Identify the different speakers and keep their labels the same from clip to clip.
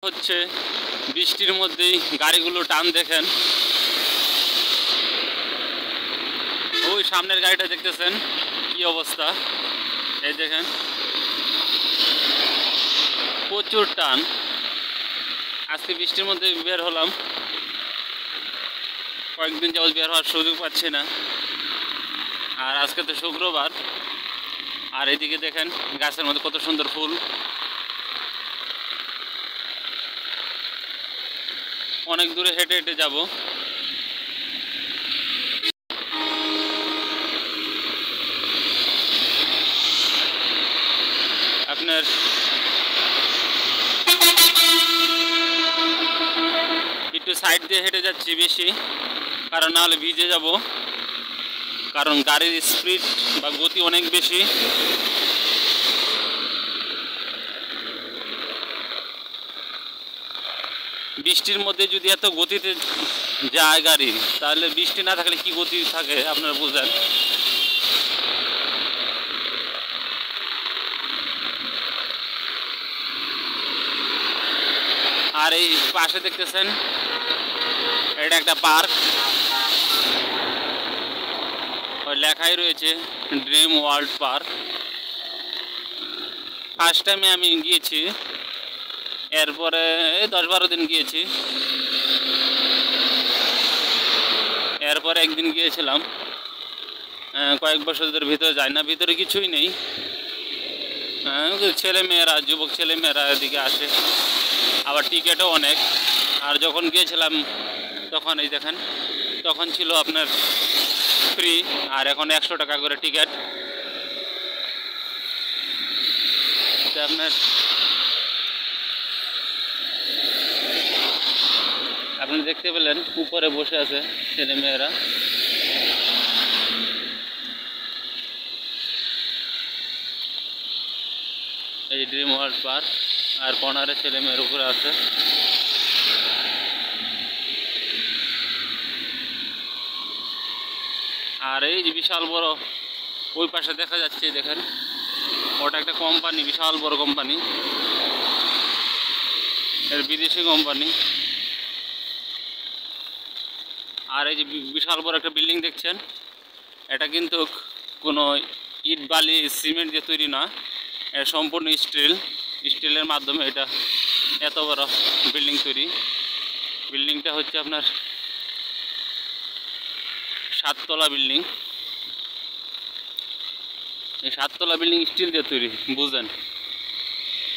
Speaker 1: হচ্ছে বৃষ্টির মধ্যেই গাড়িগুলো টান দেখেন। ওই সামনের গাড়িটা দেখতেছেন কি অবস্থা, এই দেখেন প্রচুর টান। আজকে বৃষ্টির মধ্যে বের হলাম, কয়েকদিন যাবত বের হওয়ার সুযোগ পাচ্ছি না। আর আজকে তো শুক্রবার। আর এদিকে দেখেন গাছের মধ্যে কত সুন্দর ফুল। অনেক দূরে হেঁটে হেঁটে যাব। আপনার একটু সাইড দিয়ে হেঁটে যাচ্ছি বেশি, কারণ নাহলে ভিজে যাব, কারণ গাড়ির স্পিড বা গতি অনেক বেশি। বৃষ্টির মধ্যে যদি এত গতিতে যায় গাড়ি, তাহলে বৃষ্টি না থাকলে কি গতি থাকে আপনারা বুঝেন। আর এই পাশে দেখতেছেন এটা একটা পার্ক, ওই লেখাই রয়েছে ড্রিম ওয়ার্ল্ড পার্ক। ফার্স্ট টাইমে আমি গিয়েছি, এরপরে 10-12 দিন গিয়েছি, এরপরে একদিন গিয়েছিলাম। কয়েক বছরের ভিতরে যাই না, ভিতরে কিছুই নেই, ছেলে মেয়েরা, যুবক ছেলে মেয়েরা এদিকে আসে, আবার টিকিটও অনেক। আর যখন গিয়েছিলাম তখন এই দেখেন, তখন ছিল আপনার ফ্রি, আর এখন 100 টাকা করে টিকিট। আপনার আপনি দেখতে পেলেন উপরে বসে আছে ছেলে মেয়েরা। এই ড্রিম ওয়ার্ল্ড পার্ক, আর কর্নারে ছেলে মেয়ের উপরে আছে। আর এই যে বিশাল বড় ওই পাশে দেখা যাচ্ছে, দেখেন ওটা একটা কোম্পানি, বিশাল বড় কোম্পানি, এর বিদেশি কোম্পানি। আর এই যে বিশাল বড় একটা বিল্ডিং দেখছেন, এটা কিন্তু কোনো ইট বালি সিমেন্ট দিয়ে তৈরি না, এটা সম্পূর্ণ স্টিলের মাধ্যমে এটা এত বড় বিল্ডিং তৈরি। বিল্ডিংটা হচ্ছে আপনার 7 তলা বিল্ডিং। এই 7 তলা বিল্ডিং স্টিল দিয়ে তৈরি, বুঝলেন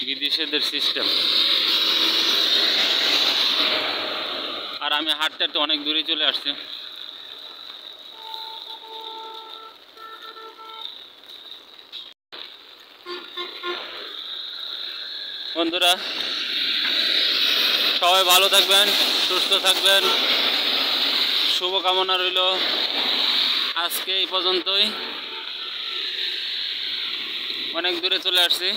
Speaker 1: বিদেশিদের সিস্টেম। আর আমি হাঁটতে হাঁটতে অনেক দূরে চলে আসছি। বন্ধুরা সবাই ভালো থাকবেন, সুস্থ থাকবেন, শুভকামনা রইল। আজকে এই পর্যন্তই, অনেক দূরে চলে আসছি।